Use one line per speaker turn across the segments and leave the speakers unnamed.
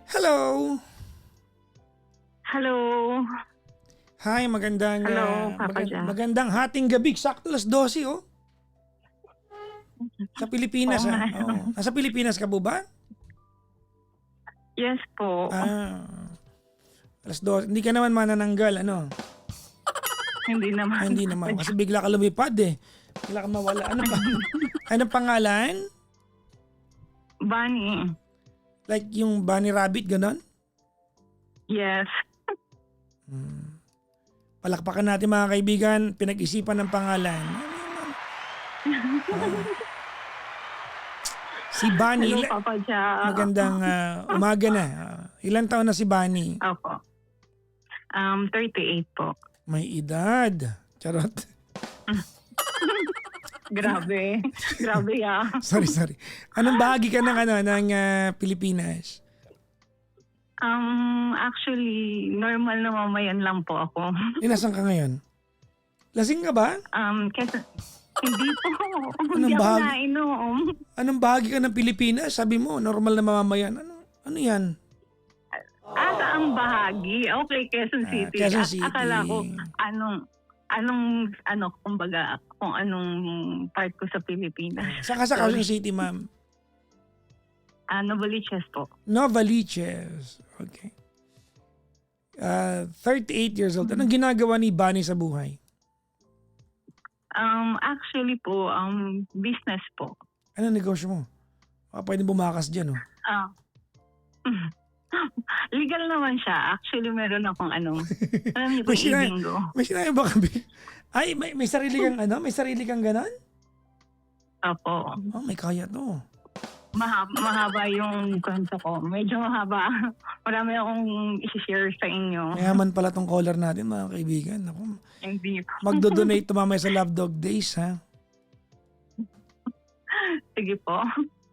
Hello!
Hello.
Hi, magandang
Hello, Papa Jack.
magandang hating gabi. Sakto alas 12, oh. Sa Pilipinas,
Oo
ah.
nga.
Oo. Nasa Pilipinas ka po ba?
Yes po.
Alas 12. Hindi ka naman manananggal, ano?
Hindi naman.
Hindi naman. Kasi bigla ka lumipad eh. Bigla ka mawala. Ano pa? Anong pangalan?
Bunny.
Like yung bunny rabbit, ganon?
Yes.
Palakpakan natin mga kaibigan. Pinag-isipan ng pangalan. Si Bunny.
Hello, Papa Jack.
Magandang umaga na. Ilan taon na si Bunny?
Opo. 38 po.
May edad. Charot.
Grabe. Grabe ya.
Sorry. Anong bahagi ka ng Pilipinas?
Actually, normal na mamayan lang po ako.
Nasaan ka ngayon? Lasing ka ba?
Kasi, hindi po.
Anong
Hindi ako
bahagi?
nainom.
Anong bahagi ka ng Pilipinas? Sabi mo, normal na mamamayan. Ano yan?
Ang bahagi. Okay, Quezon City.
Quezon City.
Akala ko, kumbaga, kung anong part ko sa Pilipinas.
Saan ka sa Quezon City, ma'am?
Novaliches po.
Novaliches. Okay. 38 years old. Anong ginagawa ni Bunny sa buhay?
Actually po, business po.
Anong negosyo mo? Pwede bumakas dyan, oh.
Legal naman siya. Actually, meron akong alam niyo po, bingo.
May sinabi ba kami? Ay, may sarili kang May sarili kang ganon?
Opo.
Oh, may kaya to.
Mahaba yung kwento ko. Medyo mahaba. Marami akong isi-share sa inyo.
Mayaman pala tong caller natin, mga kaibigan. Ako,
Hindi po.
magdo-donate to mamaya sa Love Dog Days, ha?
Sige po.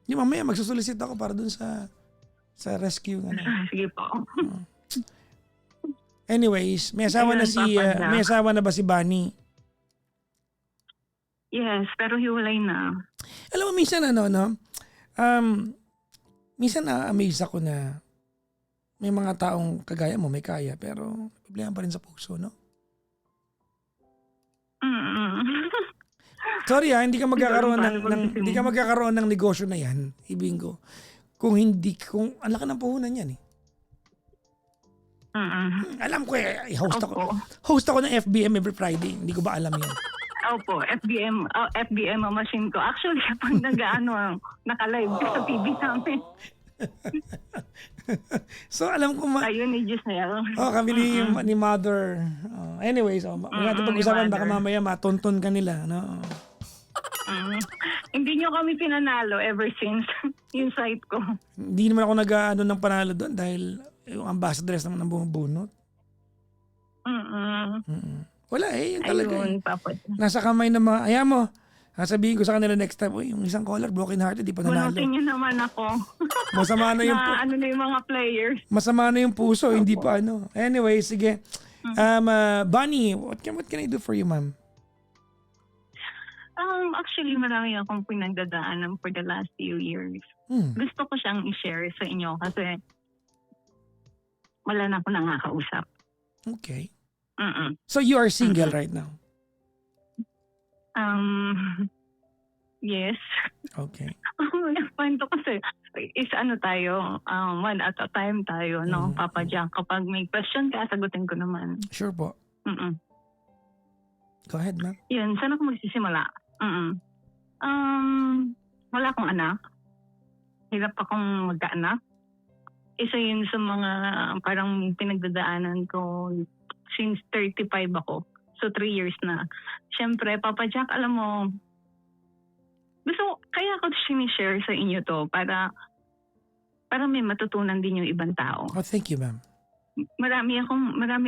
Yung mamaya, magsusulisit ako para dun sa rescue.
Sige po.
Anyways, may asawa
Ayun,
may asawa na ba si Bunny?
Yes, pero hiwalay na.
Alam mo, minsan minsan na-amaze ako na may mga taong kagaya mo, may kaya, pero problema pa rin sa puso, no? Sorry hindi ka magkakaroon hindi ka magkakaroon ng negosyo na yan, ibig ko. Kung ang laki ng puhunan yan eh. Alam ko host ako ng FBM every Friday. Hindi ko ba alam yan?
Opo, FBM ang machine ko. Actually, pag naka-live ka sa TV namin.
So alam ko
Ayun ni Giselle.
kami ni Mother. Anyways, maganda pag-usapan baka mamaya matonton ka nila, no?
Hindi nyo kami pinanalo ever since yung site ko.
Hindi naman ako ng panalo doon dahil yung ambassadors naman ang bumubunot. Wala yun talaga.
Ayun, Papa.
Nasa kamay ng mga, ayan mo, sasabihin ko sa kanila next time, yung isang caller, broken hearted, di pa nanalo.
Bunutin nyo naman ako.
Masama na yung,
na yung mga players.
masama na yung puso, hindi pa ano. Anyway, sige. Bunny, what can I do for you, ma'am?
Actually, marami akong pinagdadaanan for the last few years. Gusto ko siyang i-share sa inyo kasi wala na ako nakakausap.
Okay. So you are single right now?
Yes.
Okay.
Kwento kasi is tayo, one at a time tayo, no, Papa Jack. Kapag may question ka, sagutin ko naman.
Sure po. Go ahead, ma'am.
Yun, saan ako magsisimula? Wala akong anak. Hirap akong magkaanak. Isa yun sa mga parang pinagdadaanan ko since 35 ako. So 3 years na. Siyempre, Papa Jack, alam mo, kaya ko sinishare sa inyo to para may matutunan din yung ibang tao.
Oh, thank you, ma'am.
Marami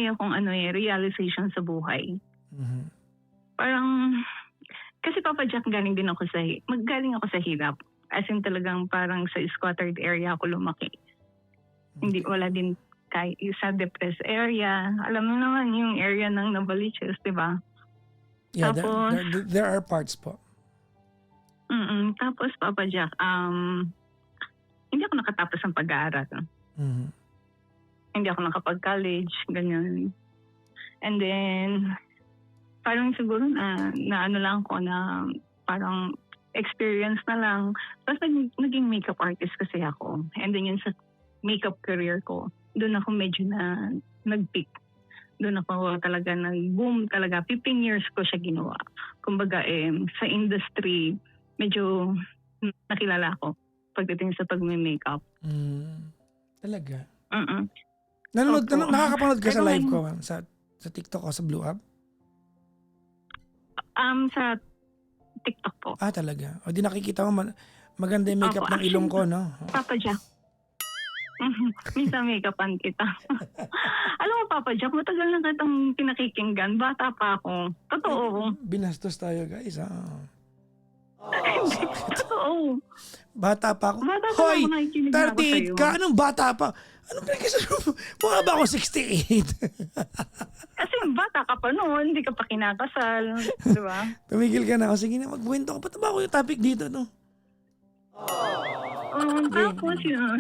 akong realization sa buhay. Parang, kasi Papa Jack, galing ako sa hirap. As in talagang parang sa squattered area ako lumaki. Hindi, wala din sa depressed area. Alam mo naman yung area ng Novaliches, di ba?
Yeah,
tapos,
there are parts po.
Tapos, Papa Jack, hindi ako nakatapos ng pag-aaral.
Mhm.
Hindi ako nakapag-college, ganyan. And then, parang siguro na ano lang ko na parang experience na lang. Tapos naging makeup artist kasi ako. And then yun sa makeup career ko, doon ako medyo nag-peak. Doon ako talaga nag-boom talaga. 15 years ko siya ginawa. Kumbaga sa industry, medyo nakilala ako pagdating sa pag-makeup.
Talaga?
Opo.
Nakakapanood ka sa
Pero
live ko
ngayon,
sa TikTok o sa Blue Hub?
sa TikTok po.
Talaga. O di nakikita mo, maganda yung makeup
Opo,
ng ilong ko, no?
Papa Jack. Minsan make-upan kita. Alam mo, Papa Jack, matagal na kitang pinakikinggan. Bata pa ako. Totoo.
Binastos tayo, guys.
Totoo.
Bata pa ako.
Bata pa
Hoy,
ako, nakikinig na ako
38
sa'yo.
ka? Anong bata pa? Anong pinagkasabi? Mukha ba ako 68?
Kasi bata ka pa noon, hindi ka pa kinakasal. Di ba?
Tumigil ka na. O sige na, magbuwento ka. Ba't ba ako yung topic dito, no?
Tapos yun.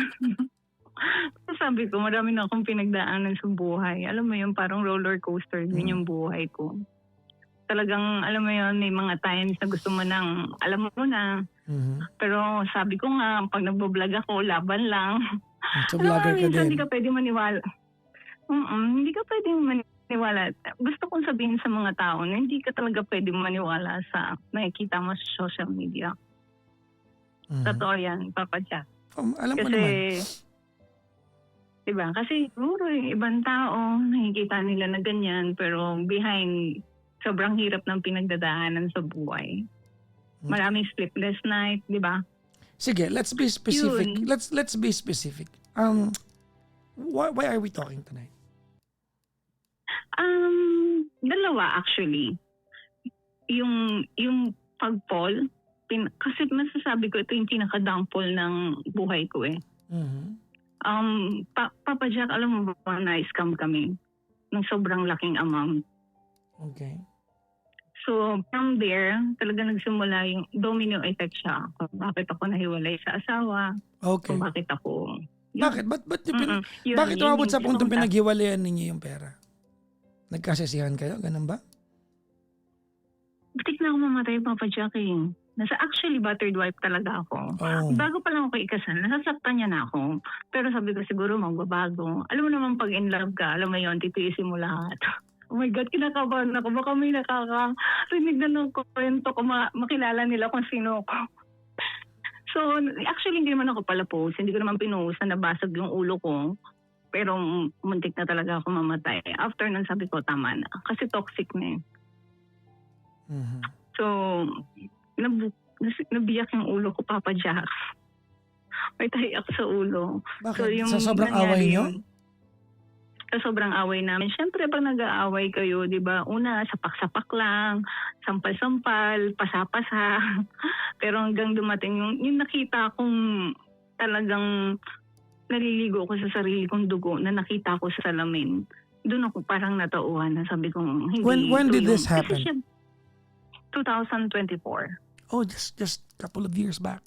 Sabi ko, marami na akong pinagdaanan sa buhay. Alam mo yun, parang roller coaster din yung buhay ko. Talagang, alam mo yun, may mga times na gusto mo nang, alam mo na. Pero sabi ko nga, pag nagbablog ako, laban lang.
So, vlogger ka
minsan
din.
hindi ka pwede maniwala. Hindi ka pwede maniwala. Gusto kong sabihin sa mga tao na hindi ka talaga pwede maniwala sa nakikita mo sa social media. Totoo yan, Papa Jack.
Alam ko
Kasi,
naman.
diba? Kasi siguro yung ibang tao, nakikita nila na ganyan, pero behind, sobrang hirap ng pinagdadaanan sa buhay. Maraming sleepless night, diba?
Sige, let's be specific.
Yun.
Let's be specific. Why are we talking tonight?
Dalawa actually. Yung pag-fall, kasi masasabi ko ito yung pinaka-downfall ng buhay ko eh. Papa Jack, alam mo ba na-scam kami ng sobrang laking amount.
Okay.
So, from there, talaga nagsimula yung domino effect siya. Kung bakit ako nahiwalay sa asawa.
Okay.
Kung bakit ako...
Bakit?
Yun,
Bakit
yun
umabot sa
yung
puntong
gusto kong
pinaghiwalayan ninyo yung pera? Nagkasisihan kayo? Ganun ba?
Batik na ako mamatay, Papa Jack eh. Actually, battered wife talaga ako.
Oh.
Bago pa lang ako ikasal, nasasaktan niya na ako. Pero sabi ko siguro magbabago. Alam mo naman pag in love ka, alam mo yun, titiisin mo lahat. Oh my God, kinakabahan ako. Baka may nakakarinig na ng kwento ko, makilala nila kung sino ako. So, actually, hindi naman ako pala post. Hindi ko naman pinost na nabasag yung ulo ko. Pero muntik na talaga ako mamatay. After nun, sabi ko, tama na. Kasi toxic na eh. So, nabiyak yung ulo ko, Papa Jack. May tahi ako sa ulo.
Bakit?
So, yung
sa sobrang away
nangyari
nyo?
Sa sobrang away namin. Siyempre, pag nag-aaway kayo, di ba, una, sapak-sapak lang, sampal-sampal, pasa-pasa. Pero hanggang dumating yung nakita kong talagang naliligo ko sa sarili kong dugo na nakita ko sa salamin. Doon ako parang natauhan na sabi kong hindi.
When did this happen?
Kasi 2024.
Oh, just couple of years back.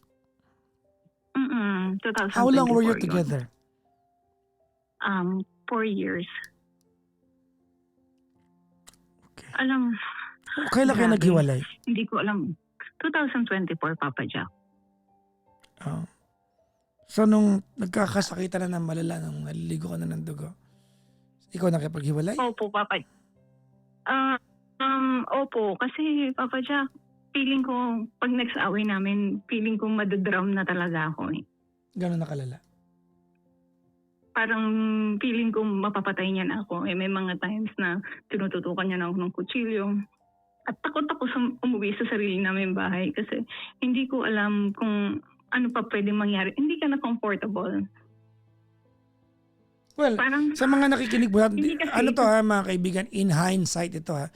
2024.
How long were you
yun.
together?
4 years.
Okay.
Alam,
Kailan kayo
grabe.
naghiwalay?
Hindi ko alam. 2024, Papa Jack.
Oh. So, nung nagkakasakitan na ng malala, nung naliligo ka na ng dugo, ikaw nakipaghiwalay?
Opo, Papa. Opo, kasi Papa Jack, feeling ko, pag next away namin, feeling ko madadrum na talaga ako eh.
Gano'n nakalala?
Parang feeling ko mapapatay niya na ako. Eh, may mga times na tinututukan niya na ako ng kutsilyo. At takot ako umuwi sa sarili namin bahay kasi hindi ko alam kung ano pa pwede mangyari. Hindi ka na comfortable.
Well,
Parang,
sa mga nakikinig po,
Hindi kasi
ano to ha mga kaibigan, in hindsight ito ha,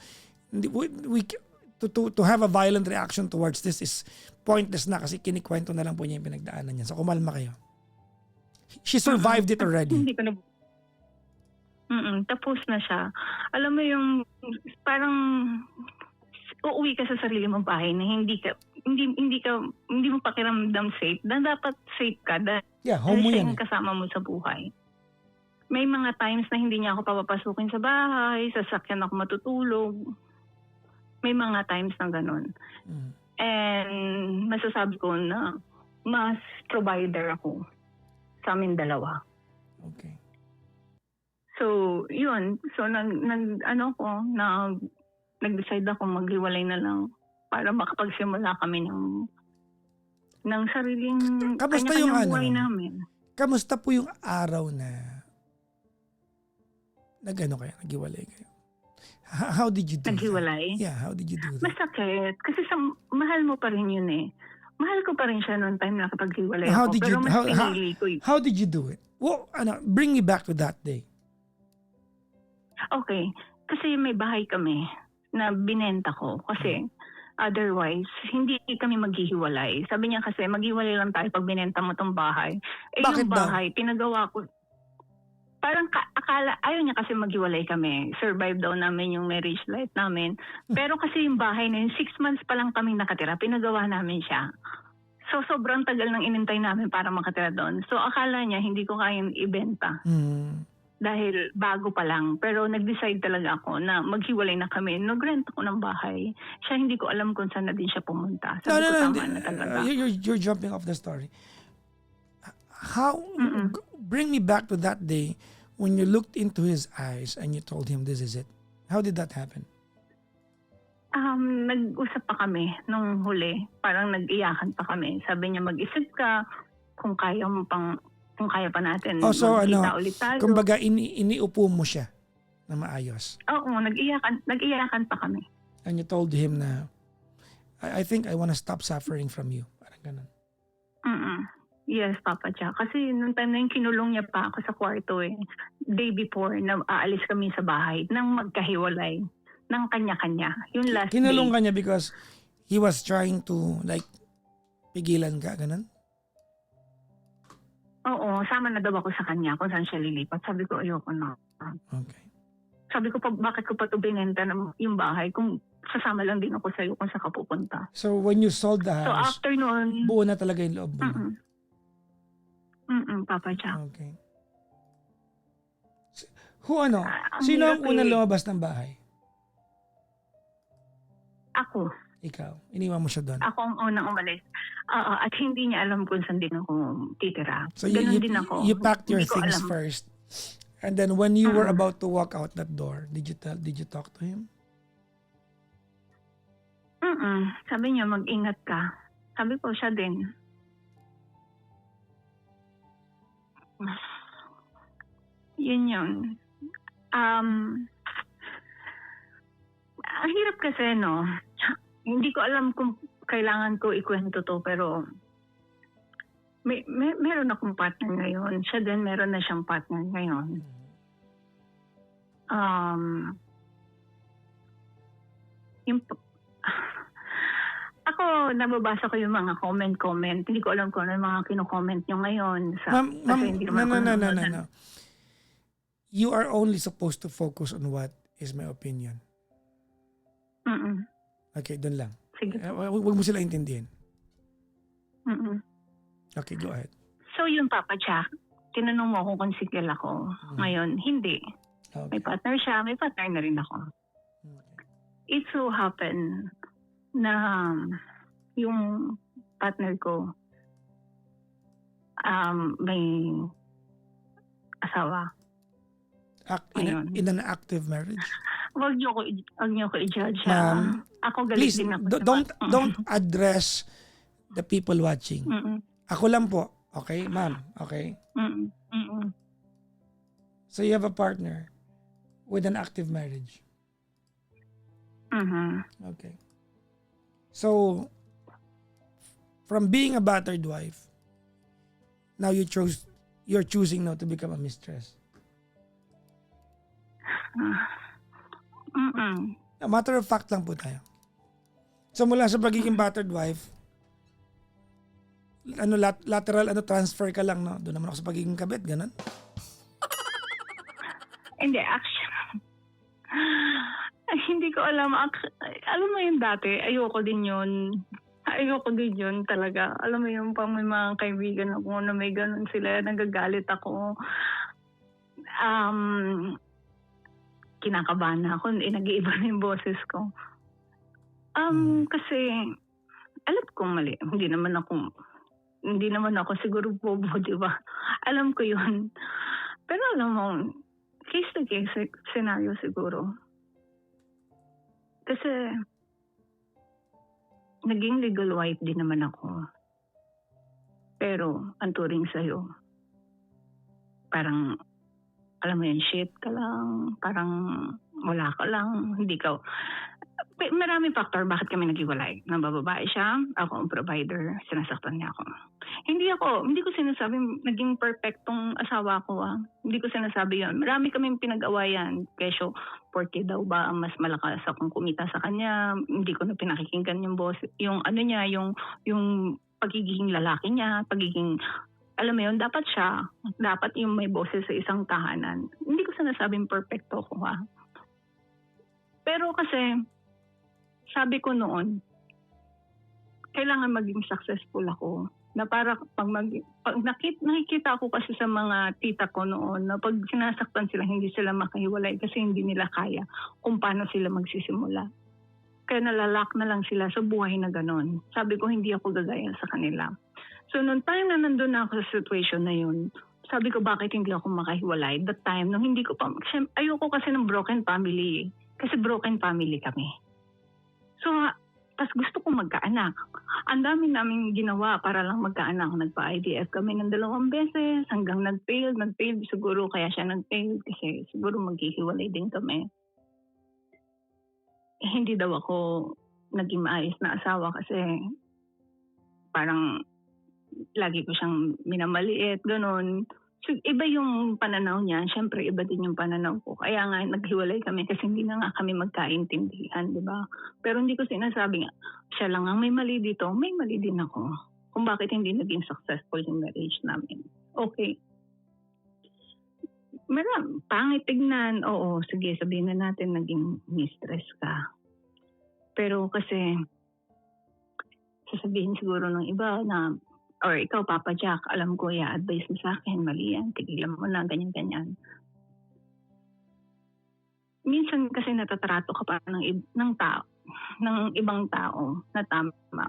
to have a violent reaction towards this is pointless na kasi kinikwento na lang po niya yung pinagdaanan niya. So kumalma kayo. She survived it already.
Hindi ko na... tapos na siya. Alam mo yung parang uuwi ka sa sarili mong bahay na hindi mo pakiramdam safe. Dapat safe ka dahil
Yeah, home mo
siya
yan.
yung kasama mo sa buhay. may mga times na hindi niya ako papapasukin sa bahay, sasakyan ako matutulog. May mga times na ganun. And masasabi ko na mas provider ako sa amin dalawa.
Okay.
So, yun. So, nag-decide ako maghiwalay na lang para makapagsimula kami ng sariling
Kamusta
kanya-kanyang
yung
buhay namin.
Kamusta po yung araw na naghiwalay kayo? How did you do
Naghiwalay?
that? Yeah, how did you do that?
Masakit. Kasi mahal mo pa rin yun eh. Mahal ko pa rin siya noong time na kapag-hiwalay
How
ako.
did
Pero
you-
mas
how-
pinili ko yun.
How did you do it? Well, bring me back to that day.
Okay. Kasi may bahay kami na binenta ko. Kasi otherwise, hindi kami maghihiwalay. Sabi niya kasi, maghiwalay lang tayo pag binenta mo tong bahay.
Bakit
yung
daw?
bahay, pinagawa ko. Parang akala, ayaw niya kasi maghiwalay kami. Survive daw namin yung marriage life namin. Pero kasi yung bahay na yun, 6 months pa lang kaming nakatira. Pinagawa namin siya. So, sobrang tagal nang inintay namin para makatira doon. So, akala niya hindi ko kayang ibenta. Dahil bago pa lang. Pero nag-decide talaga ako na maghiwalay na kami. Nag-rent ako ng bahay. Siya hindi ko alam kung saan na din siya pumunta. Sabi ko tama na talaga.
You're jumping off the story. How, bring me back to that day when you looked into his eyes and you told him this is it. How did that happen?
Nag-usap pa kami nung huli. Parang nag-iyakan pa kami. Sabi niya mag-isip ka kung kaya pa natin
So
magkita ulit tayo.
kumbaga iniupo mo siya na maayos.
Oo, nag-iyakan pa kami.
And you told him na, I think I want to stop suffering from you. Parang ganun.
Yes, Papa Jack. Kasi nung time na yung kinulong niya pa ako sa kwarto day before na aalis kami sa bahay nang magkahiwalay ng kanya-kanya. Yung last
Kinulong
day.
ka niya because he was trying to pigilan ka, ganun?
Oo, sama na daw ako sa kanya kung saan siya lilipat. Sabi ko, ayoko na.
Okay.
Sabi ko, bakit ko pa ito binenta yung bahay kung sasama lang din ako sa'yo kung saan ka pupunta.
So when you sold the
So
house,
after noon,
buo na talaga yung loob mo.
Papa Jack.
Okay. Sino ang unang lumabas ng bahay?
Ako.
Ikaw. Iniwan mo siya doon.
Ako ang unang umalis. At hindi niya alam kung saan din ako titira.
So
Ganun din ako.
you packed your
Hindi ko
things
alam.
first. And then when you were about to walk out that door, did you talk to him?
Sabi niya, mag-ingat ka. Sabi ko, siya din. Yun. Ang hirap kasi, no? Hindi ko alam kung kailangan ko ikwento to, pero meron akong partner ngayon. Siya din, meron na siyang partner ngayon. Ako, nababasa ko yung mga comment. Hindi ko alam kung ano yung mga kino-comment nyo ngayon.
No. You are only supposed to focus on what is my opinion. Okay, doon lang.
Sige.
Huwag mo sila intindihin. Okay, go ahead.
So yun, Papa Jack, tinanong mo kung single ako. Ngayon, hindi.
Okay.
May partner siya, may partner na rin ako. It so happened na yung partner ko may asawa.
In an active marriage?
Huwag niyo ko i-judge.
Ma'am,
ako galit
please,
din ako.
don't address the people watching. Ako lang po. Okay, ma'am? Okay? So you have a partner with an active marriage? Okay. So, from being a battered wife, now you're choosing now to become a mistress. A matter of fact lang po tayo. So mula sa pagiging battered wife, lateral transfer ka lang, no? Doon naman ako sa pagiging kabit, ganun?
Hindi, actually. Hindi ko alam. Alam mo yung dati, ayoko din yun talaga. Alam mo yung pang may mga kaibigan ako na may ganun sila, nagagalit ako. um, kinakabahan na ako, nag-iiba na yung boses ko. Kasi alam ko mali, hindi naman ako siguro bobo, di ba? Alam ko yun. Pero alam mo, case to case scenario siguro. Kasi naging legal wife din naman ako. Pero ang turing sa'yo, parang alam mo yun, shit ka lang, parang wala ka lang, hindi ka... Maraming factor bakit kami naghiwalay. Nabababae siya, ako ang provider, sinasaktan niya ako. Hindi ko sinasabi naging perfectong asawa ko. Hindi ko sinasabi yon. Marami kaming pinag-awayan. Kesyo, porque daw ba mas malakas akong kumita sa kanya, hindi ko na pinakikinggan yung boss, yung ano niya, yung pagiging lalaki niya, pagiging, alam mo yun, dapat yung may boses sa isang tahanan. Hindi ko sinasabing perfecto ko Pero kasi, sabi ko noon, kailangan maging successful ako. Na para pag nakikita ko kasi sa mga tita ko noon na pag sinasaktan sila, hindi sila makahiwalay kasi hindi nila kaya kung paano sila magsisimula. Kaya nalalak na lang sila sa buhay na ganon. Sabi ko, hindi ako gagaya sa kanila. So noong time na nandun na ako sa situation na yun, sabi ko, bakit hindi ako makahiwalay? That time, nung hindi ko pa, ayoko kasi ng broken family. Kasi broken family kami. So, tas gusto ko magkaanak. Ang dami namin ginawa para lang magkaanak. Nagpa-IVF kami ng 2 beses hanggang nag-fail siguro kaya siya nag-fail kasi siguro maghihiwalay din kami. Hindi daw ako naging maayos na asawa kasi parang lagi ko siyang minamaliit, ganun. So, iba yung pananaw niya. Siyempre, iba din yung pananaw ko. Kaya nga, naghiwalay kami kasi hindi na nga kami magkaintindihan, di ba? Pero hindi ko sinasabi nga, siya lang ang may mali dito, may mali din ako. Kung bakit hindi naging successful yung marriage namin. Okay. Pangit tignan. Oo, sige, sabihin na natin naging mistress ka. Pero kasi, sasabihin siguro ng iba na, or ikaw, Papa Jack, alam ko, i-advise mo sa akin, mali yan, tigilan mo na, ganyan-ganyan. Minsan kasi natatrato ka pa ng ibang tao na tama.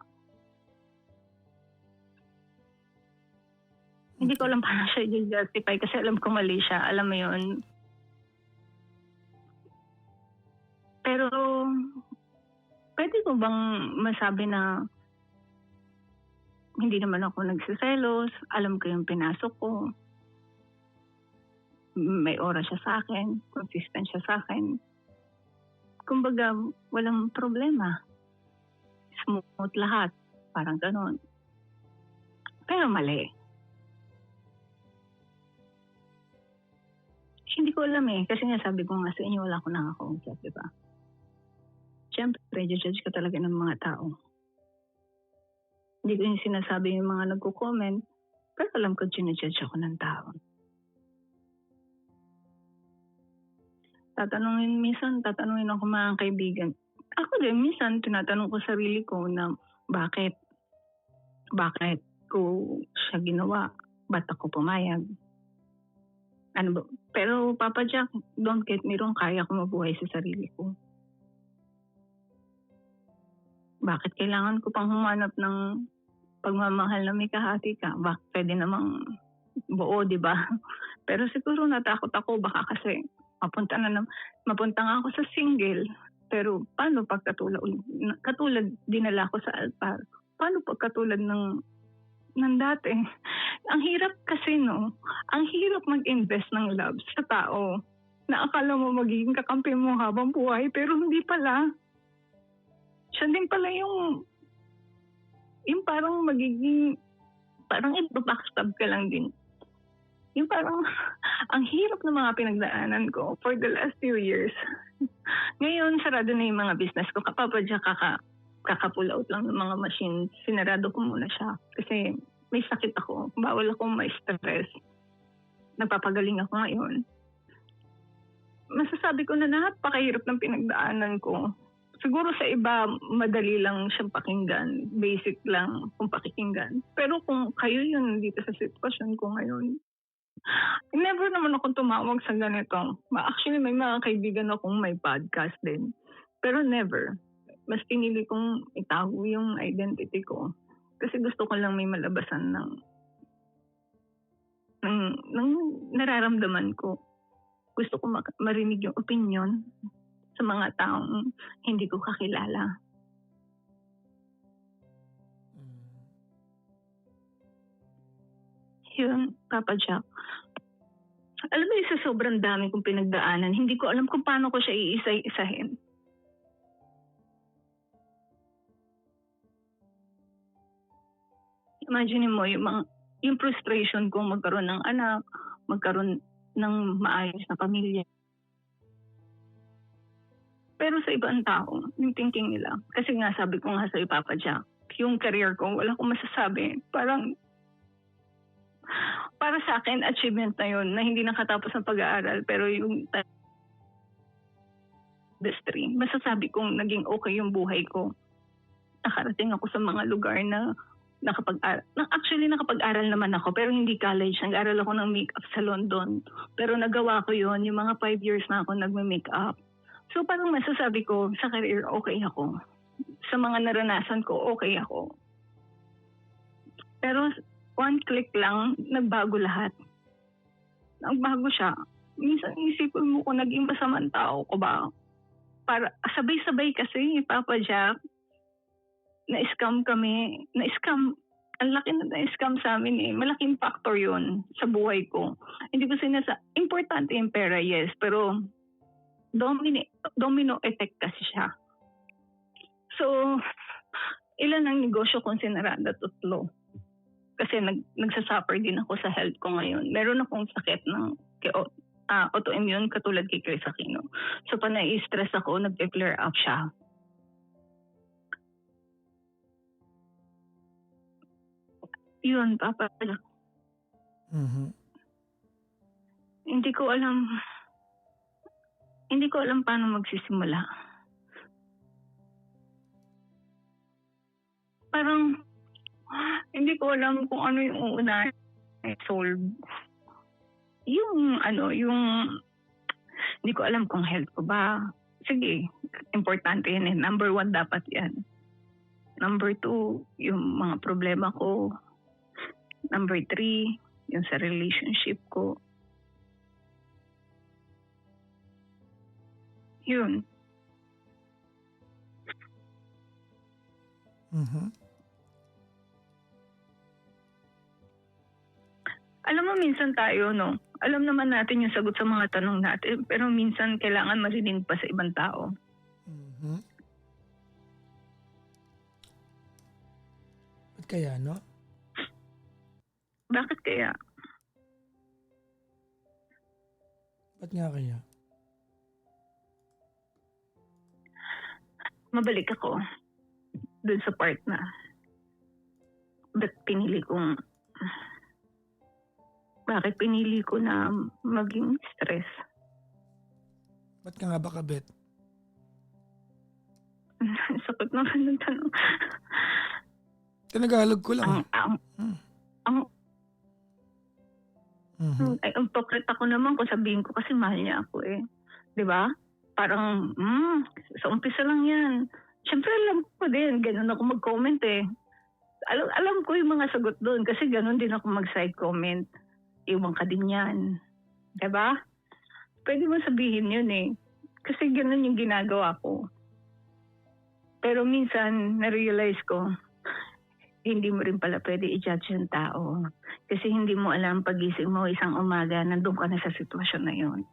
Hindi ko alam paano siya i-justify kasi alam ko mali siya, alam mo yun. Pero, pwede ko bang masabi na hindi naman ako nagsiselos, alam ko yung pinasok ko. May oras siya sa akin, consistent siya sa akin. Kumbaga, walang problema. Smooth lahat, parang ganon. Pero mali. Hindi ko alam kasi nga sabi ko nga sa inyo, wala ko nakakausap, di ba? Siyempre, judge ka talaga ng mga tao. Hindi ko yung sinasabi yung mga nagko-comment, pero alam ko ginajudge ako ng tao. Tatanungin ako mga kaibigan. Ako din, minsan, tinatanong ko sarili ko na bakit ko siya ginawa? Ba't ako pumayag? Ano ba? Pero Papa Jack, don't get me wrong, kaya ko mabuhay sa sarili ko. Bakit kailangan ko pang humanap ng pagmamahal na may kahati ka? Bakit pwede namang buo, di ba? Pero siguro natakot ako, baka kasi mapunta nga ako sa single. Pero paano pag katulad dinala ko sa altar? Paano pag katulad ng dati? Ang hirap kasi, no? Ang hirap mag-invest ng love sa tao na akala mo magiging kakampi mo habang buhay, pero hindi pala. Siya din pala yung parang magiging, parang ibabackstab ka lang din. Yung parang, ang hirap ng mga pinagdaanan ko for the last few years. Ngayon, sarado na yung mga business ko. Kapapadya kaka-pull out lang ng mga machine. Sinarado ko muna siya. Kasi may sakit ako. Bawal akong may stress. Nagpapagaling ako ngayon. Masasabi ko na napakahirap ng pinagdaanan ko. Siguro sa iba, madali lang siyang pakinggan. Basic lang kung pakikinggan. Pero kung kayo yun dito sa sitwasyon ko ngayon, Never naman akong tumawag sa ganito. Actually, may mga kaibigan akong may podcast din. Pero never. Mas pinili kong itago yung identity ko. Kasi gusto ko lang may malabasan ng nararamdaman ko. Gusto ko marinig yung opinion sa mga taong hindi ko kakilala. Yun, Papa Jack. Alam mo yung sa sobrang dami kong pinagdaanan, hindi ko alam kung paano ko siya iisa-isahin. Imagine mo yung frustration ko magkaroon ng anak, magkaroon ng maayos na pamilya. Pero sa ibang tao, yung thinking nila, kasi nga sabi ko nga sa Papa Jack, yung career ko, wala akong masasabi. Parang para sa akin, achievement na yun, na hindi nakatapos ng pag-aaral, pero yung industry, masasabi kong naging okay yung buhay ko. Nakarating ako sa mga lugar na actually nakapag-aral naman ako, pero hindi college. Nag-aral ako ng makeup sa London. Pero nagawa ko yun, yung mga 5 years na ako nagme-makeup. So parang masasabi ko, sa career, okay ako. Sa mga naranasan ko, okay ako. Pero one click lang, nagbago lahat. Nagbago siya. Minsan isipin mo kung naging masamang tao ko ba. Para sabay-sabay kasi, Papa Jack, na-scam kami. Na-scam. Ang laki na na-scam sa amin eh. Malaking factor yun sa buhay ko. Hindi ko importante yung pera, yes. Pero domino effect kasi siya. So, ilan ang negosyo kong sinarada, 3. Kasi nagsasuffer din ako sa health ko ngayon. Meron akong sakit ng autoimmune katulad kay Chris Aquino. So, panai-stress ako, nag-flare up siya. Yun, Papa.
Mhm.
Hindi ko alam paano magsisimula. Parang, hindi ko alam kung ano yung una solve. Hindi ko alam kung health ko ba. Sige, importante yan eh. Number 1 dapat yan. Number 2, yung mga problema ko. Number 3, yung sa relationship ko. Yun.
Mhm.
Alam mo, minsan tayo, no? Alam naman natin yung sagot sa mga tanong natin, pero minsan kailangan marinig pa sa ibang tao.
Mhm. Ba't kaya, no?
Bakit kaya?
Ba't nga kaya?
Mabalik ako dun sa part na bakit pinili ko na maging stress.
Ba't ka nga ba kabit?
Sakit naman ng tanong.
Tinagalog ko lang.
Ang hypocrite ako naman kung sabihin ko kasi mahal niya ako eh. 'Di ba? Parang, sa umpisa lang yan. Siyempre alam ko din, ganun ako mag-comment eh. Alam ko yung mga sagot doon kasi ganun din ako mag-side comment. Iwan ka din yan. Diba? Pwede mo sabihin yun eh. Kasi ganun yung ginagawa ko. Pero minsan, na-realize ko, hindi mo rin pala pwede i-judge yung tao. Kasi hindi mo alam pagising mo isang umaga, nandun ka na sa sitwasyon na yun.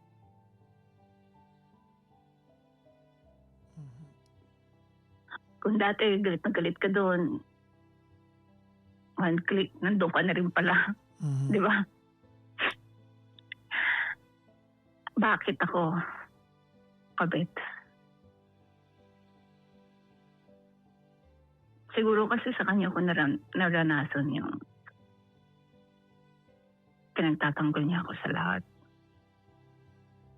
Kung dati galit na galit ka doon, one click, nandun ka na rin pala. Di ba? Bakit ako kabit? Siguro kasi sa kanya ko naranasan yung pinagtatanggol niya ako sa lahat.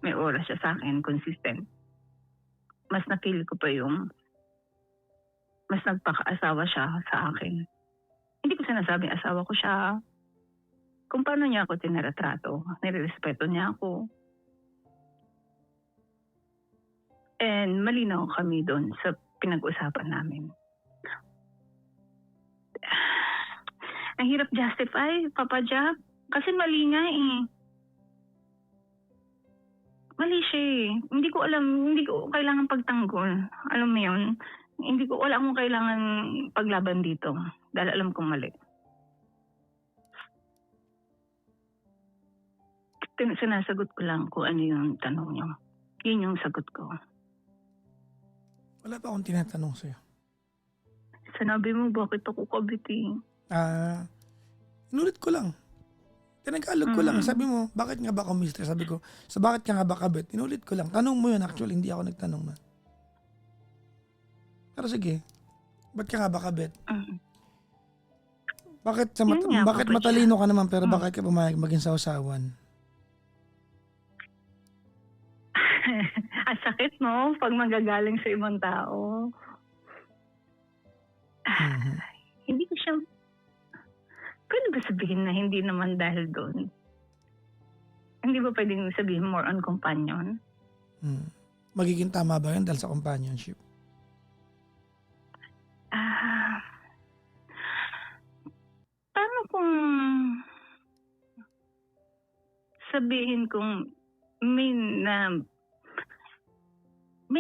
May oras siya sa akin, consistent. Mas napili ko pa yung mas nagpaka-asawa siya sa akin. Hindi ko sinasabing asawa ko siya. kung paano niya ako tinratrato. Nirerespeto niya ako. And malinaw kami doon sa pinag-usapan namin. Ang hirap justify, Papa Jack. Kasi mali nga eh. Mali siya eh. Hindi ko kailangan pagtanggol. Alam mo yun? Wala akong kailangan paglaban dito. Dahil alam kong mali. Sinasagot ko lang kung ano yung tanong niyo. Yun yung sagot ko.
Wala pa akong tinatanong sa'yo.
Sinabi mo, bakit ako kabit eh?
Inulit ko lang. Tinagalog ko lang. Sabi mo, bakit nga ba ako mister? Sabi ko, sa bakit ka nga ba kabit? Inulit ko lang. Tanong mo yun actually, hindi ako nagtanong na. Pero sige, ba't ka nga ba kabit? Bakit matalino ka naman pero bakit ka pumayag maging sausawan?
Ang sakit mo pag magagaling sa ibang tao. Hindi ko siya... Pwede ba sabihin na hindi naman dahil doon? Hindi ba pwedeng sabihin more on companion?
Magiging tama ba yun dahil sa companionship?
Paano kung sabihin kung may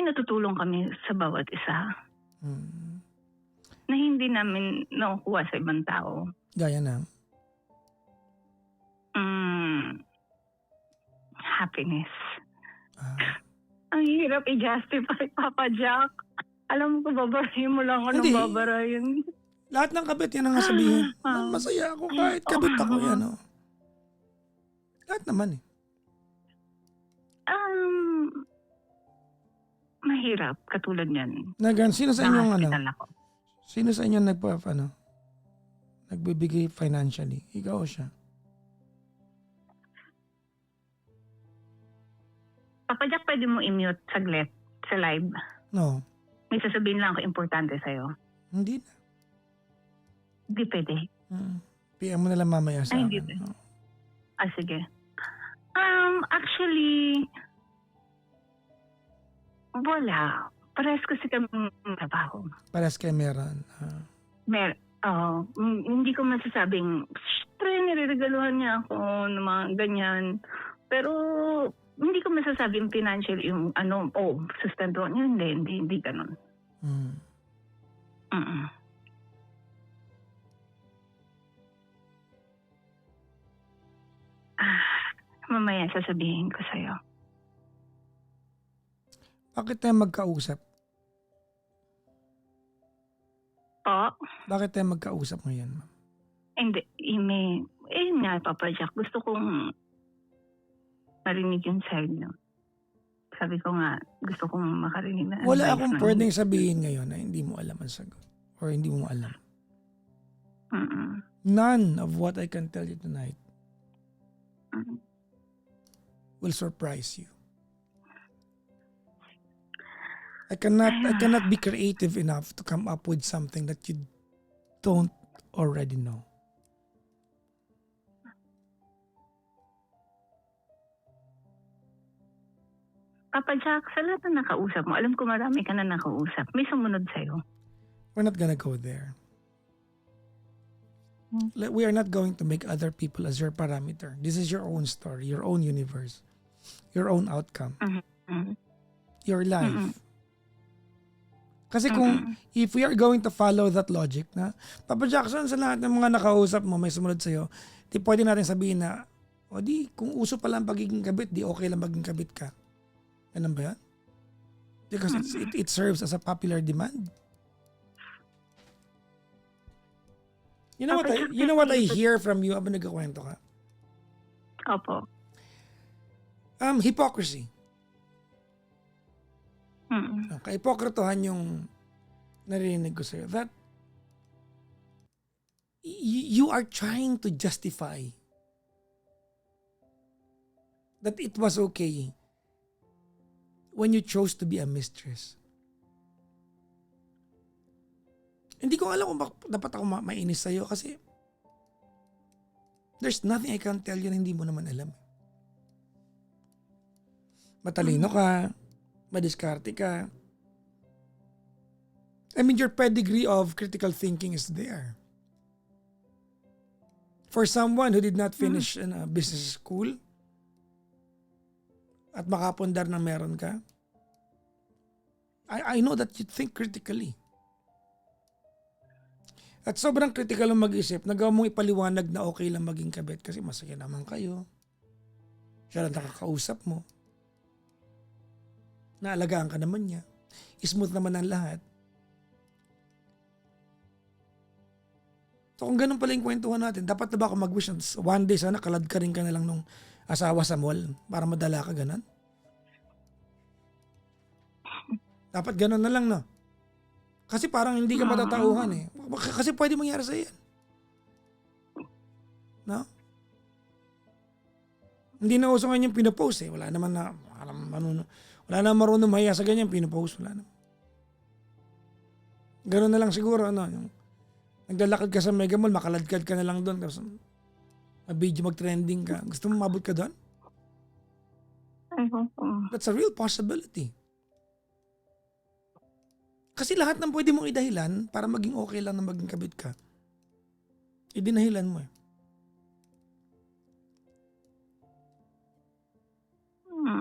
natutulong kami sa bawat isa na hindi namin nakukuha sa ibang tao?
Gaya na?
Happiness. Ang hirap i-justify, Papa Jack. Alam ko, babarahin mo lang ako ng babarahin.
Lahat ng kabit, yan ang nga sabihin. Masaya ako kahit kabit ako yan. Lahat naman eh.
Mahirap, katulad yan.
Sino sa inyong
ako.
Sino sa inyo nagbibigay financially? Ikaw o siya?
Papa Jack, pwede mo i-mute saglit sa live?
No.
May sasabihin lang ako importante sa'yo.
Hindi na.
Hindi pwede.
PM mo na lang mamaya sa
hindi
akin.
pwede. Sige. Actually, wala. Parehas kasi kami trabaho.
Parehas kayo meron.
Hindi ko masasabing, syempre, nireregaluhan niya ako ng mga ganyan. Pero, hindi ko masasabing financial yung sustento niya. Hindi ganun. Mamaya sasabihin ko sa'yo.
Bakit tayo magkausap? Bakit tayo magkausap ngayon, ma'am?
Hindi, nga, Papa Jack, gusto kong marinig yung side niyo. Sabi ko nga, gusto kong makarinig na.
Wala akong pwedeng sabihin ngayon na hindi mo alam ang sagot. Or hindi mo alam. None of what I can tell you tonight will surprise you. I cannot be creative enough to come up with something that you don't already know.
Papa Jack, sa lahat na nakausap mo, alam ko marami ka na nakausap. May sumunod sa'yo.
We're not gonna go there. We are not going to make other people as your parameter. This is your own story, your own universe, your own outcome, your life. Kasi if we are going to follow that logic na, Papa Jackson, sa lahat ng mga nakausap mo, may sumunod sa'yo, di pwede natin sabihin na, kung uso pa lang pagiging kabit, di okay lang maging kabit ka. Ganun ba yan? Because it serves as a popular demand. You know what I hear from you habang nagkakwento ka?
Opo.
Hypocrisy. Kahipokritohan yung narinig ko sa'yo. That you are trying to justify that it was okay when you chose to be a mistress. Hindi ko alam kung dapat ako mainis sa'yo kasi There's nothing I can tell you na hindi mo naman alam. Matalino ka, madiskarte ka. I mean, your pedigree of critical thinking is there. For someone who did not finish in a business school at makapundar na meron ka, I know that you think critically. At sobrang critical ang mag-isip, nagawa mong ipaliwanag na okay lang maging kabit kasi masaya naman kayo. Siya lang nakakausap mo. Naalagaan ka naman niya. Smooth naman ang lahat. So kung ganun pala yung kwentuhan natin, dapat na ba ako mag-wish na one day sana kalad ka rin ka na lang nung asawa sa mall para madala ka ganun? Dapat ganun na lang, no? Kasi parang hindi ka matatauhan eh. Kasi pwede mangyari sa yan. No? Hindi na uso ngayon yung pinopost eh. Wala naman marunong mahiya sa ganyan pinopost. Wala naman. Ganun na lang siguro, ano, yung naglalakad ka sa Mega Mall, makaladkad ka na lang doon. Tapos video mag-trending ka. Gusto mo mabot ka doon? That's a real possibility. Kasi lahat ng pwede mong idahilan para maging okay lang na maging kabit ka, idinahilan mo eh.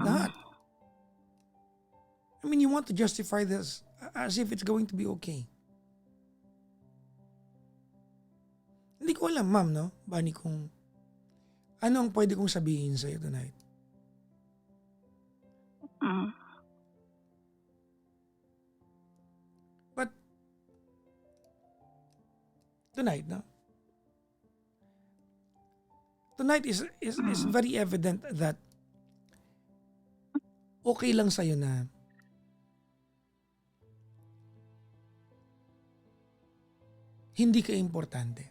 Lahat. I mean, you want to justify this as if it's going to be okay. Hindi ko alam, ma'am, no? Bani, kung ano ang pwede kong sabihin sa'yo tonight. But, tonight, no? Tonight is very evident that okay lang sa'yo na hindi ka importante.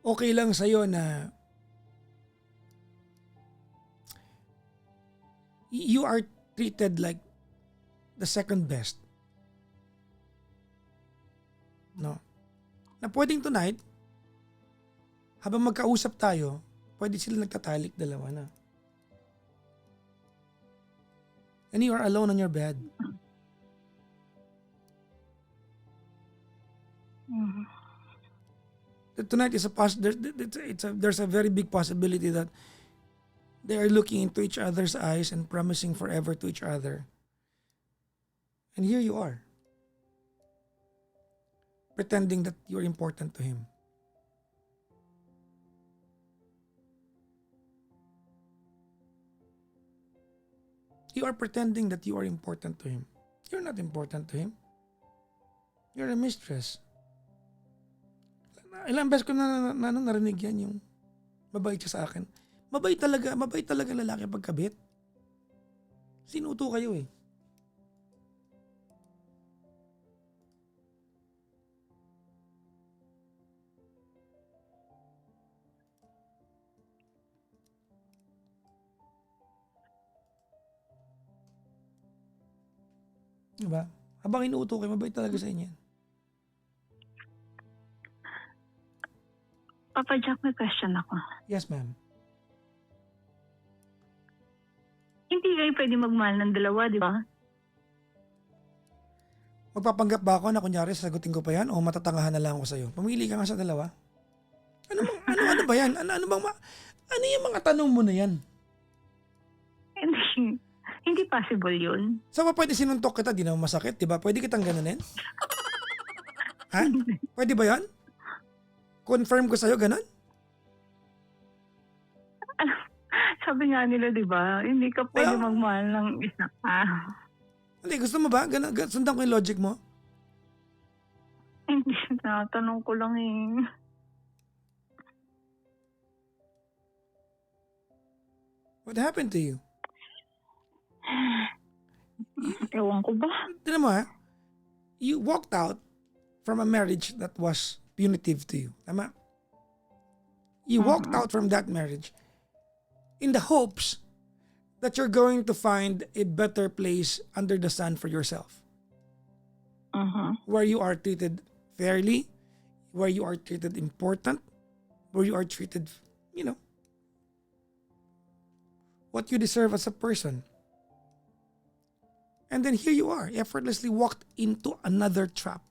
Okay lang sa'yo na you are treated like the second best. No? Na pwedeng tonight, habang magkausap tayo, pwede sila nagtatalik dalawa na. And you are alone on your bed. Tonight is there's a very big possibility that they are looking into each other's eyes and promising forever to each other. And here you are, pretending that you're important to him. You are pretending that you are important to him. You're not important to him. You're a mistress. Ilang beses ko na narinig yan yung mabait siya sa akin. Mabait talaga lalaki pagkabit. Sinuto kayo eh. Diba? Habang inuuto kayo, mabait talaga sa inyo.
Papa Jack, may question ako.
Yes, ma'am.
Hindi kayo pwede magmahal ng dalawa, di ba?
Magpapanggap ba ako na kunyari sasagutin ko pa yan o matatangahan na lang ako sa'yo? Pumili ka nga sa dalawa. Ano ba yan? Ano yung mga tanong mo na yan?
Hindi possible yun.
So, pwede sinuntok kita, di naman masakit, di ba? Pwede kitang ganunin? Ha? Pwede ba yan? Confirm ko sa'yo, ganun?
Sabi nga nila, di ba? Hindi ka pwede magmahal ng isa ka.
Hindi, gusto mo ba? Sundan ko yung logic mo?
Hindi, tinatanong ko lang eh.
What happened to you?
Ewan ko ba?
Tignan mo ha, you walked out from a marriage that was punitive to you. Tama? You walked out from that marriage in the hopes that you're going to find a better place under the sun for yourself. where you are treated fairly, where you are treated important, where you are treated, you know, what you deserve as a person. And then here you are, effortlessly walked into another trap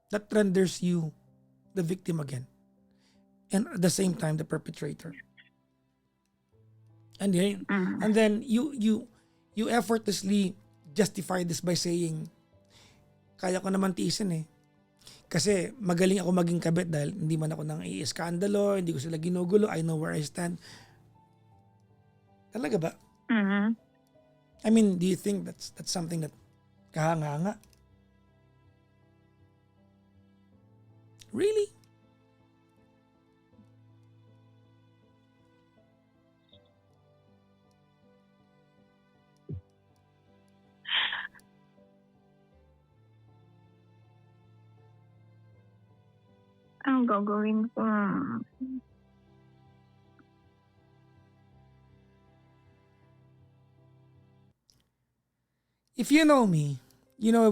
that renders you the victim again. And at the same time, the perpetrator. And then you effortlessly justify this by saying, kaya ko naman tiisin eh. Kasi magaling ako maging kabit dahil hindi man ako nang i-iskandalo, hindi ko sila ginugulo, I know where I stand. Talaga ba? I mean, do you think that's something that kahanga-hanga? Really?
Ang gagawin ko,
If you know me, you know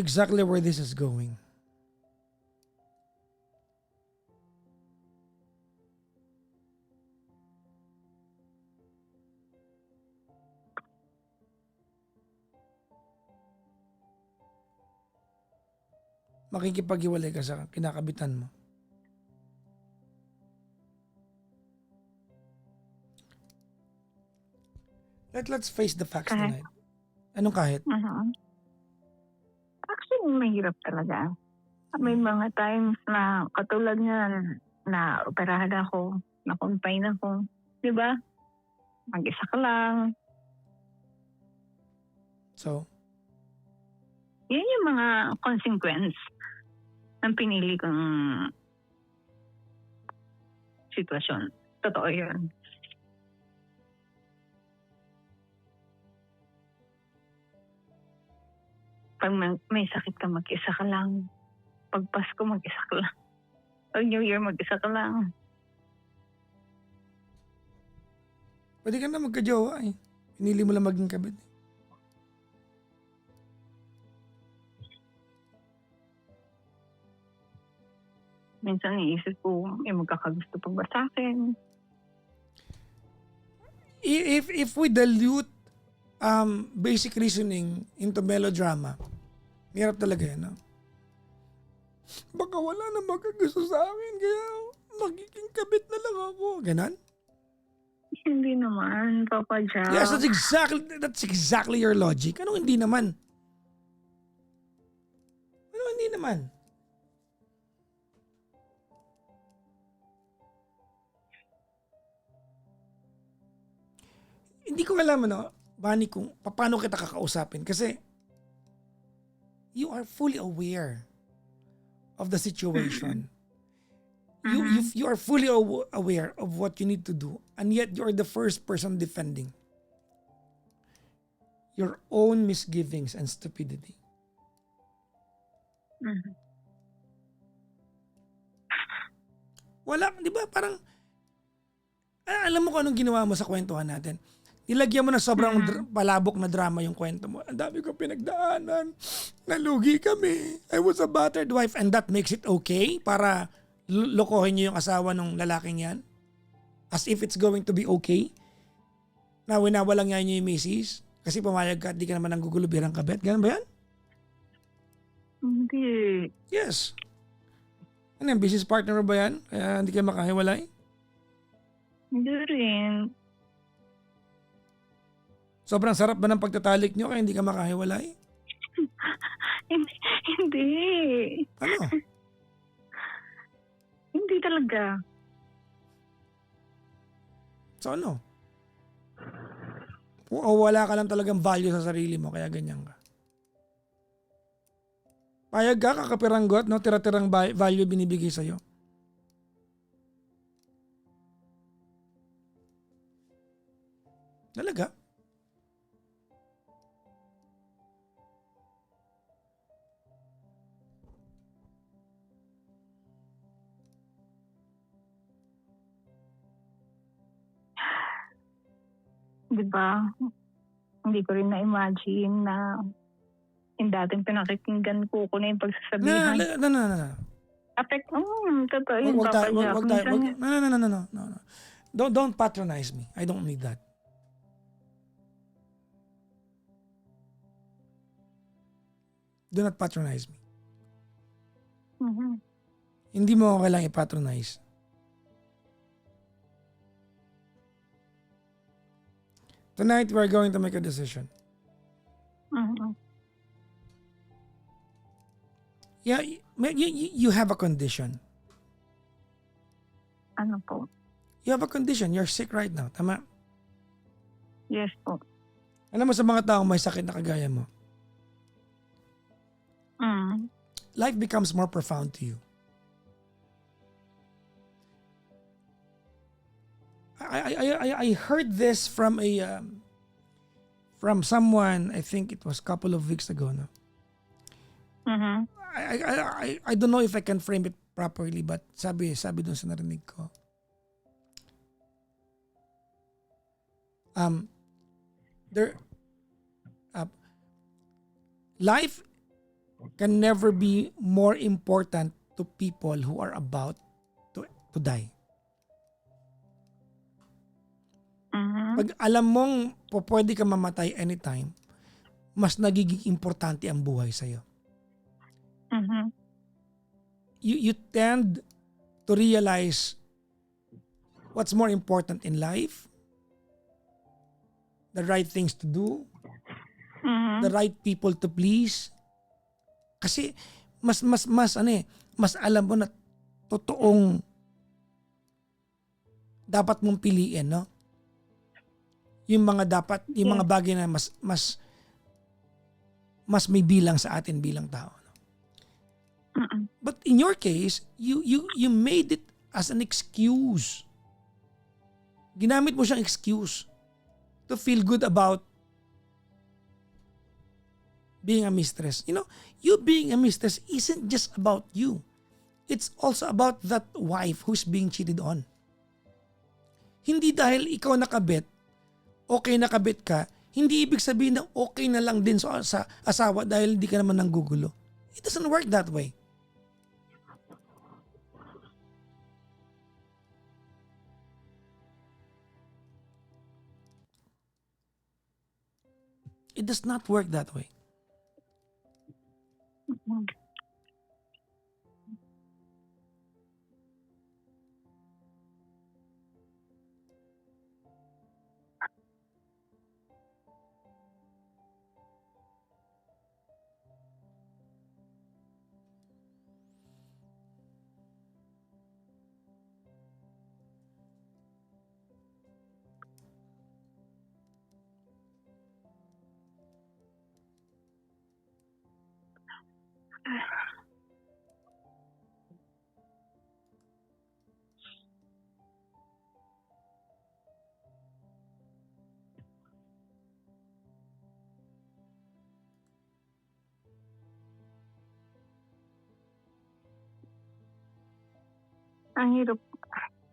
exactly where this is going. Makikipag-iwalay ka sa kinakabitan mo. Let's face the facts
Kahit.
tonight. Anong kahit?
Actually, mahirap talaga. May mga times na katulad niyan, na operahan ako, na confine ako. Di ba? Mag-isa ka lang.
So,
Yan yung mga consequence ng pinili kong sitwasyon. Totoo yun. Pag may sakit ka, mag-isa ka lang. Pag Pasko, mag-isa ka lang. Pag New Year, mag-isa ka lang.
pwede ka na magka-jowa eh. Pinili mo lang maging kabit.
Minsan iisip ko, magkakagusto pa ba sa akin?
If we dilute basic reasoning into melodrama, hirap talaga yan, no? Baka wala na magkagusto sa akin, kaya magiging kabit na lang ako. Ganon?
Hindi naman, Papa Jack.
Yes, that's exactly your logic. Anong hindi naman? Anong hindi naman? Hindi ko alam, ano, Bani, kung paano kita kakausapin. Kasi you are fully aware of the situation. You are fully aware of what you need to do, and yet you are the first person defending your own misgivings and stupidity. Wala, di ba? Parang, alam mo kung anong ginawa mo sa kwentuhan natin. Nilagyan mo na sobrang palabok na drama yung kwento mo. Ang dami ko pinagdaanan. Nalugi kami. I was a battered wife, and that makes it okay para lokohin niyo yung asawa ng lalaking yan? As if it's going to be okay? Na winawalang niya yung misis? Kasi pumayag ka at di ka naman nanggugulo birang kabet? Ganun ba yan?
Hindi.
Yes. Ano yan? Business partner mo ba yan? Kaya hindi kayo makahiwalay?
Hindi rin.
Sobrang sarap ba ng pagtatalik nyo kaya hindi ka makahiwalay?
Hindi.
Ano?
Hindi talaga.
So ano? O wala ka lang talagang value sa sarili mo kaya ganyan ka? Payag ka, kakapiranggot, no? Tira-tirang value binibigay sa'yo. Talaga?
Di ba? Hindi ko rin na-imagine na yung dating pinakikinggan ko na yung
No,
pagsasabihan.
no, no, no, no.
Totoo yun,
Wag tayo,
Papa Jack.
wag tayo,
Minsan,
no, no, no, no, no, no, no. Don't patronize me. I don't need that. Do not patronize me.
Mhm.
Hindi mo ako kailangang i-patronize. Tonight, we're going to make a decision.
Mhm.
Yeah, you have a condition.
Ano po?
You have a condition. You're sick right now. Tama?
Yes po.
Alam mo sa mga taong may sakit na kagaya mo,
Mm.
life becomes more profound to you. I heard this from from someone. I think it was a couple of weeks ago. No?
Mhm.
I don't know if I can frame it properly, but sabi dun sa narinig ko. There, life can never be more important to people who are about to die.
Mhm.
Pag alam mong pwede ka mamatay anytime, mas nagiging importante ang buhay sa'yo.
Mhm.
You tend to realize what's more important in life, the right things to do,
Mhm.
the right people to please. Kasi mas alam mo na totoong dapat mong piliin, no? Yung mga bagay na mas may bilang sa atin bilang tao. No?
Mm.
But in your case, you made it as an excuse. Ginamit mo siyang excuse to feel good about being a mistress. You know, you being a mistress isn't just about you. It's also about that wife who's being cheated on. Hindi dahil ikaw nakabit, okay nakabit ka, hindi ibig sabihin na okay na lang din sa asawa dahil hindi ka naman nanggugulo. It doesn't work that way. It does not work that way.
Mhm. Ang hirap.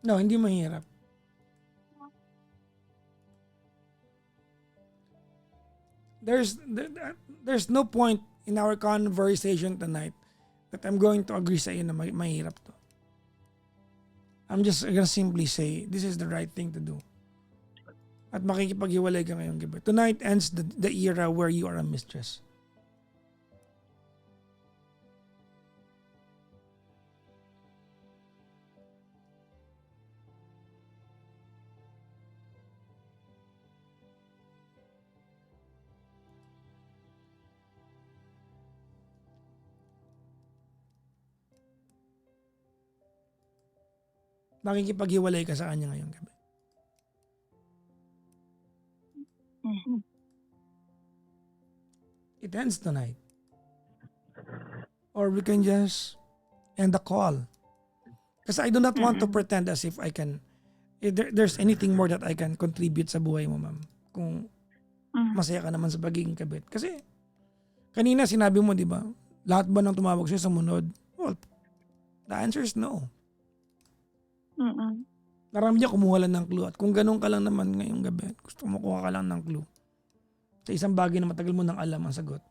No, hindi mahirap. There's no point in our conversation tonight that I'm going to agree sa iyo na mahirap to. I'm just gonna simply say this is the right thing to do. At makikipaghiwalay ka ngayong gabi. Tonight ends the era where you are a mistress. Makikipaghiwalay ka sa kanya ngayong gabi.
Mhm.
It ends tonight. Or we can just end the call. Kasi I do not want to pretend as if there's anything more that I can contribute sa buhay mo, ma'am. Kung
Mhm.
masaya ka naman sa pagiging kabit. Kasi kanina sinabi mo, di ba? Lahat ba ng tumawag sa'yo sumunod? Well, the answer is no.
Mhm.
Marami niya kumuha lang ng clue. At kung ganun ka lang naman ngayong gabi, gusto mo kuha ka lang ng clue sa isang bagay na matagal mo nang alam ang sagot.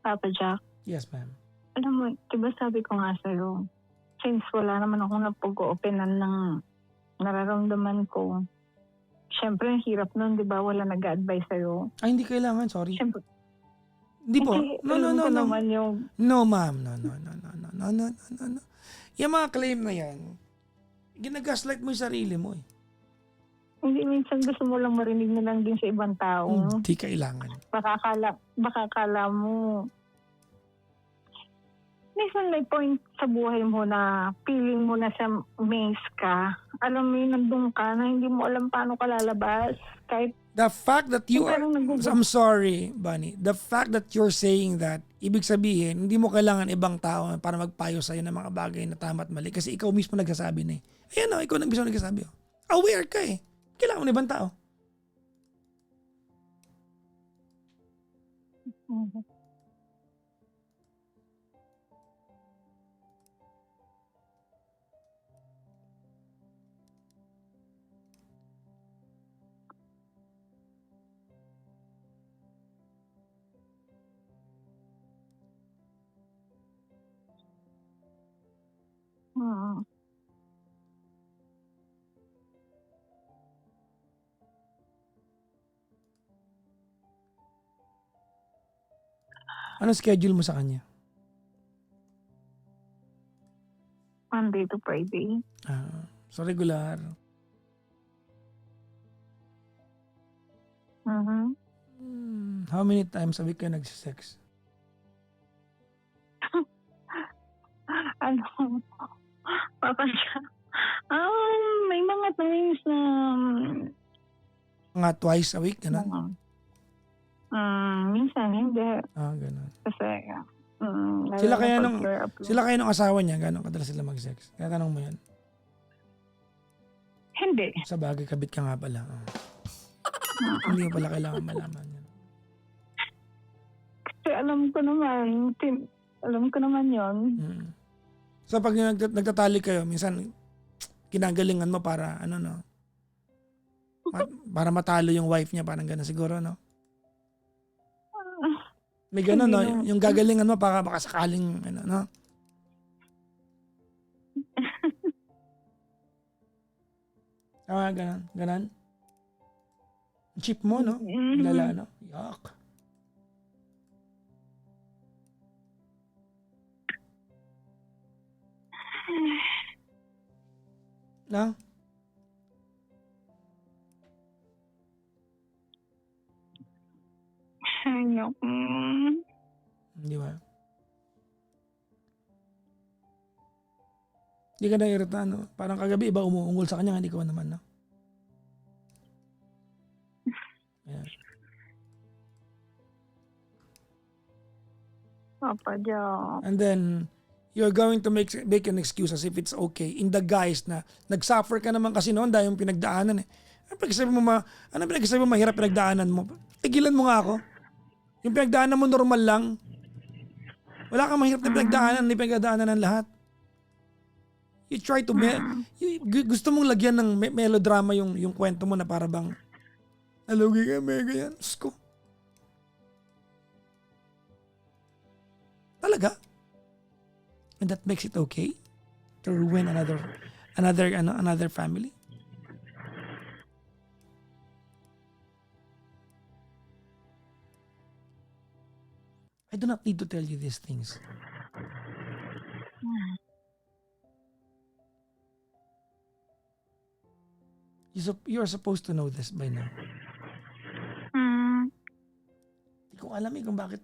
Papa Jack,
Yes, ma'am.
alam mo, diba sabi ko nga sa'yo, since wala naman akong napag-oopenan ng nararamdaman ko, syempre, ang hirap nun, di ba? Wala nag-advise sa'yo.
Ay, hindi kailangan, sorry.
Syempre,
Hindi po. No,
alam ko
no.
naman yung,
No, ma'am. No. Yung mga claim na yan, ginagaslight mo yung sarili mo eh.
hindi minsan gusto mo lang marinig na lang din sa ibang tao.
Hindi kailangan.
Baka kala mo, minsan may point sa buhay mo na feeling mo na sa maze ka. Alam mo yun, nandun ka na hindi mo alam paano ka lalabas. Kahit
The fact that you are,
parang
I'm sorry, Bunny. The fact that you're saying that, ibig sabihin, hindi mo kailangan ibang tao para magpayo sa'yo ng mga bagay na tama at mali. Kasi ikaw mismo nagsasabi na eh. Ayan o, ikaw mismo nagsasabi. Aware ka eh. Kailangan mo ng ibang tao.
Hmm.
Anong schedule mo sa kanya?
Monday to Friday.
So regular. How many times a week ka nagsisex?
Ano? Papa Jack. May mga times na
Mga twice a week, gano'n?
minsan hindi.
Gano'n.
Kasi
Sila kaya nung asawa niya, gano'n kadalas sila mag-sex? Kaya tanong mo yan.
Hindi.
Sa bagay, kabit ka nga pala. Hindi mo pala kailangan malaman yan.
Kasi alam ko naman yon.
So pag nagtatali kayo, minsan ginagalingan mo para para matalo yung wife niya, parang gano'n siguro, no? May gano'n, no? Yung gagalingan mo para baka sakaling, no? Gano'n. Cheap mo, no? Lala, no? Yuck. No? Di ba? Hindi ka nairita, no? Parang kagabi, iba umuungol sa kanya, hindi ko naman, no? Ayan.
Papa Jack.
And then, you're going to make an excuse as if it's okay in the guise na nag-suffer ka naman kasi noon dahil yung pinagdaanan eh. Ano pinagsasabi mo mahirap pinagdaanan mo? Tigilan mo nga ako. Yung pinagdaanan mo normal lang. Wala kang mahirap na pinagdaanan, hindi pinagdaanan ng lahat. You try to, gusto mong lagyan ng melodrama yung kwento mo na para bang, nalugi ka, mega yan. Sko. Talaga? And that makes it okay to ruin another family? I do not need to tell you these things. You're supposed to know this by now. Hindi ko alam kung bakit.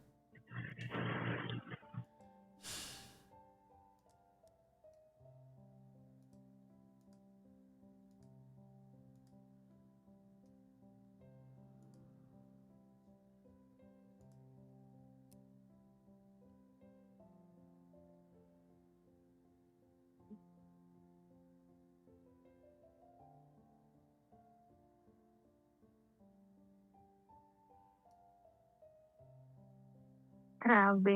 Grabe.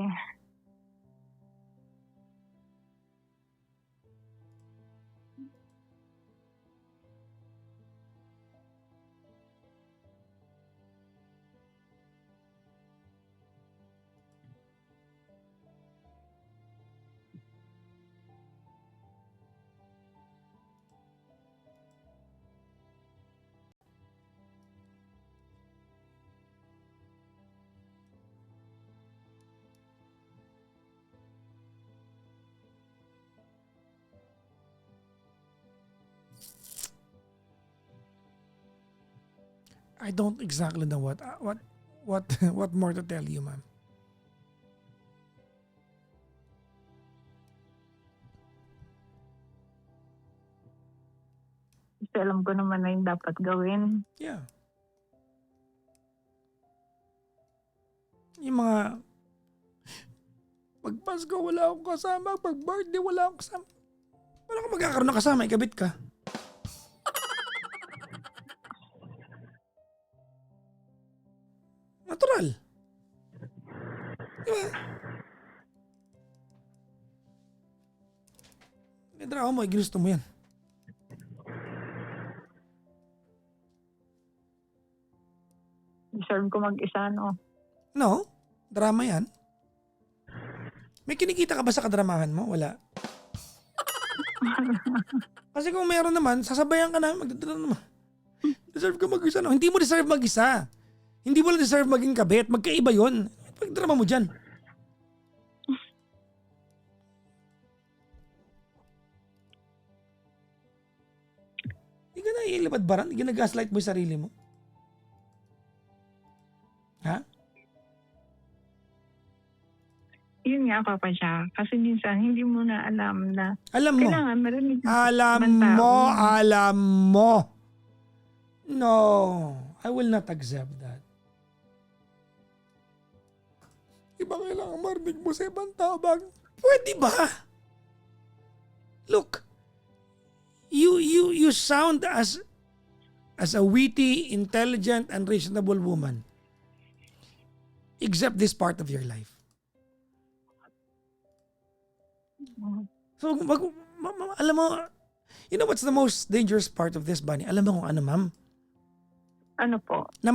I don't exactly know what more to tell you, ma'am.
Kasi alam ko naman na yung dapat gawin.
Yeah. Yung mga pag Pasko wala akong kasama, pag birthday wala akong kasama. Wala kang magkakaroon ng kasama, ikabit ka. Natural. Diba? May drama mo, ginusto mo yan.
Deserve ko mag-isa, no?
No, drama yan. May kinikita ka ba sa kadramahan mo? Wala. Kasi kung meron naman, sasabayan ka namin, magdadrama naman. Deserve ka mag-isa. No? Hindi mo deserve mag-isa. Hindi mo lang deserve maging kabit. Magkaiba yun. Pagdrama mo dyan. Hindi ka na ilibad-baran. Hindi ka na gaslight mo yung sarili mo. Ha?
Yun nga, Papa Jack. Kasi minsan, hindi mo na alam na
Alam mo.
kailangan marinig ng
Alam
ibang tao.
mo. Alam mo. No. I will not accept that. Iba kailangan marinig mo sa ibang tao bang? Pwede ba? Look. You sound as a witty, intelligent, and reasonable woman. Except this part of your life. So, alam mo, you know what's the most dangerous part of this, Bunny? Alam mo kung ano, ma'am?
Ano po?
Na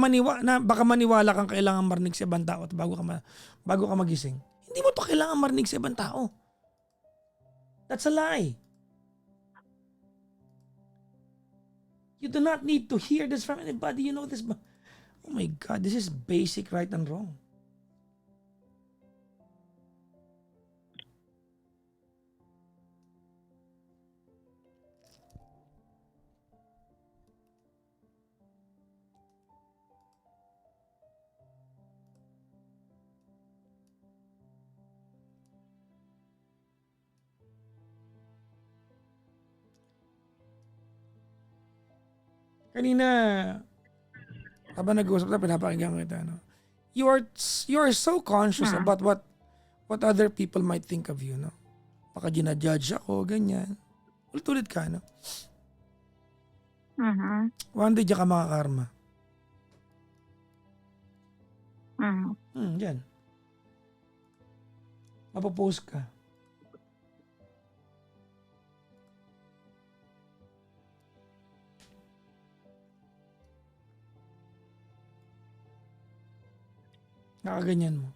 baka maniwala kang kailangan marinig sa ibang tao at bago ka magising. Hindi mo to kailangan marinig sa ibang tao. That's a lie. You do not need to hear this from anybody. You know this. Oh my God, this is basic right and wrong. Kanina, habang nag-uusap na, pinapakinggan kita, no? You are so conscious about what other people might think of you, no? Baka ginajudge ako, ganyan. Ulit-ulit ka, no? One day diyan ka makakarma. Diyan. Mapapost ka. Nakaganyan mo.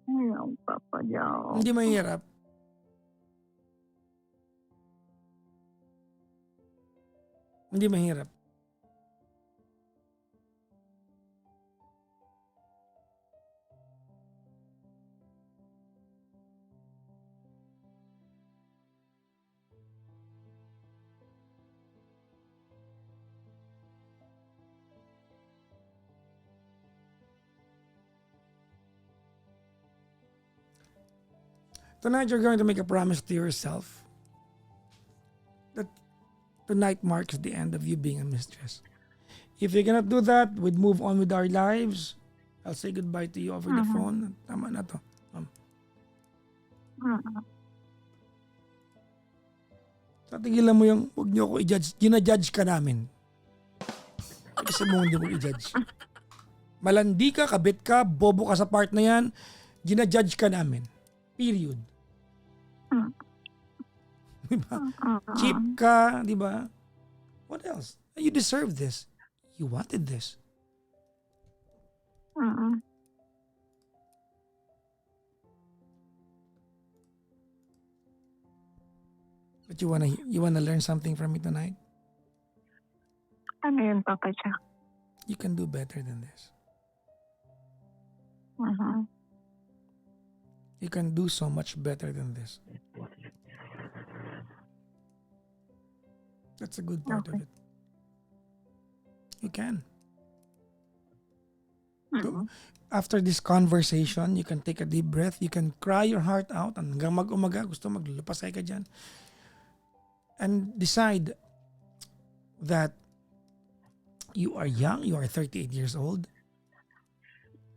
Ayaw, Papa Jack.
Hindi mahirap. Hindi mahirap. Tonight you're going to make a promise to yourself that tonight marks the end of you being a mistress. If you cannot do that, we'd move on with our lives. I'll say goodbye to you over the phone. Tama na to. Tatigilan mo yung huwag niyo ako i-judge. Gina-judge ka namin. Kasi mo hindi mo i-judge. Malandi ka, kabit ka, bobo ka sa part na yan. Gina-judge ka namin. Period. Di ba? Cheap ka, di ba? What else? You deserve this. You wanted this. But you wanna learn something from me tonight?
Ano yun, Papa Jack?
You can do better than this. You can do so much better than this. That's a good part of it. You can. After this conversation, you can take a deep breath. You can cry your heart out. Hanggang mag-umaga, gusto maglulupasay ka dyan. And decide that you are young, you are 38 years old,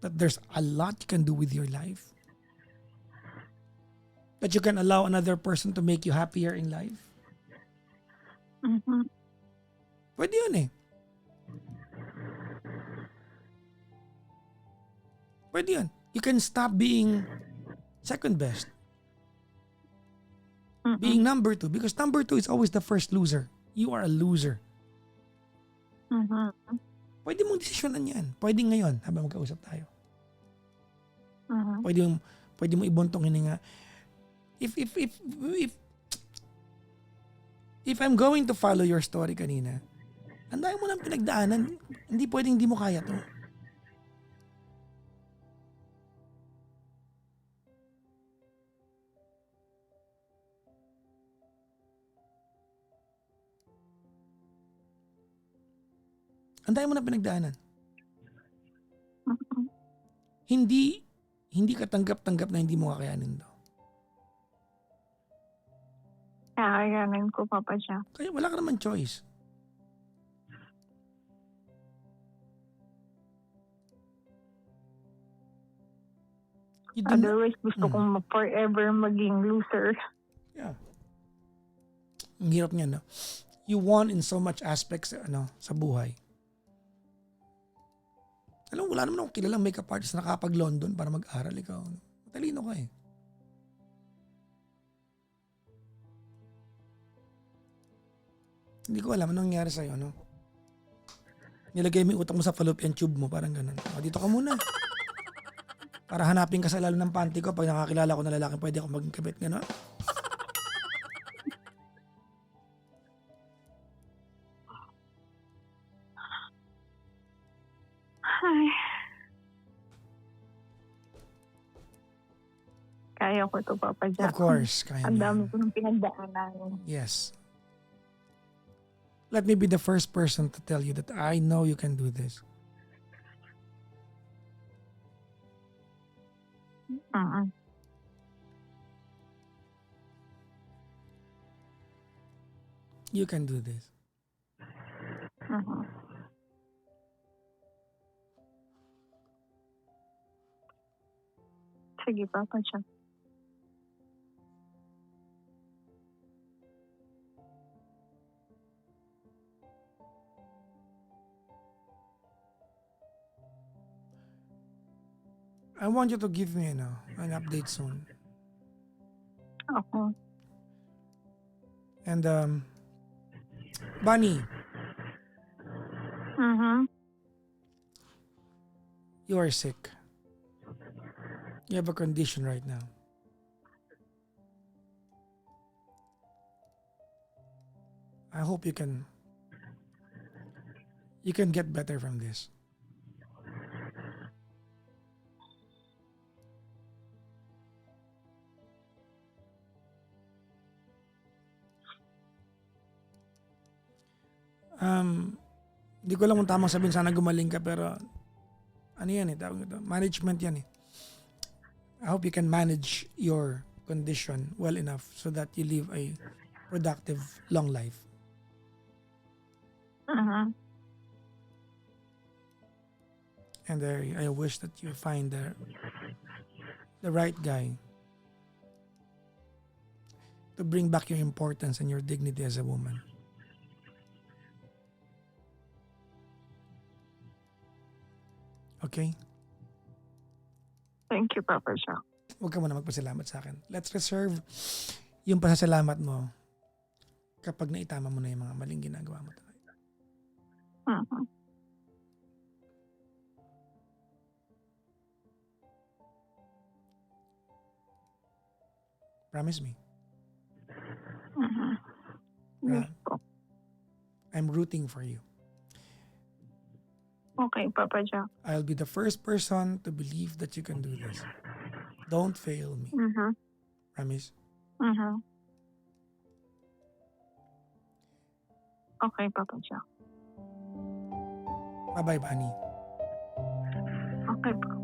that there's a lot you can do with your life, that you can allow another person to make you happier in life. Pwede yun eh. Pwede yun. You can stop being second best. Being number two. Because number two is always the first loser. You are a loser. Pwede mong desisyonan yan. Pwede ngayon habang magkausap tayo. Pwede mo ibuntong hininga. If I'm going to follow your story kanina, ang dami mo nang pinagdaanan, hindi pwedeng hindi mo kaya to. Ang dami mo nang pinagdaanan. Hindi ka tanggap-tanggap na hindi mo kakayanin to.
Kakayanin ko, Papa Jack.
Kaya wala ka naman choice.
Otherwise, gusto kong forever maging loser.
Yeah. Ang hirap niya, no? You won in so much aspects sa buhay. Alam mo, wala naman akong kilalang makeup artist na nakapag-London para mag-aral. Ikaw, matalino ka eh. Hindi ko alam anong nangyari sa'yo, no? Nilagay mo yung utak mo sa fallopian tube mo, parang ganun. Dito ka muna. Para hanapin ka sa lalo ng panty ko pag nakakilala ko na lalaki, pwede ako maging kabit, gano'n.
Kaya ko to, Papa Jack.
Of course, kaya
Ang
mo
dami
yan.
ko nang pinagdaanan.
Yes. Let me be the first person to tell you that I know you can do this. You can do this.
Sige, Papa Jack.
I want you to give me an update soon.
Ako.
And Bunny, you are sick. You have a condition right now. I hope you can get better from this. Hindi ko alam kung tamang sabihin, sana gumaling ka, pero ano yan tawag ito, management yan I hope you can manage your condition well enough so that you live a productive, long life. And I wish that you find the right guy to bring back your importance and your dignity as a woman. Okay?
Thank you, Papa Jack.
Huwag ka muna magpasalamat sa akin. Let's reserve yung pasasalamat mo kapag naitama mo na yung mga maling ginagawa mo talaga.
Mhm.
Promise me.
Mhm. Yes
Ra-
po.
I'm rooting for you.
Okay, Papa Jack.
I'll be the first person to believe that you can do this. Don't fail me.
Mhm.
Promise?
Mhm. Okay, Papa Jack.
Bye-bye, Bunny.
Okay po.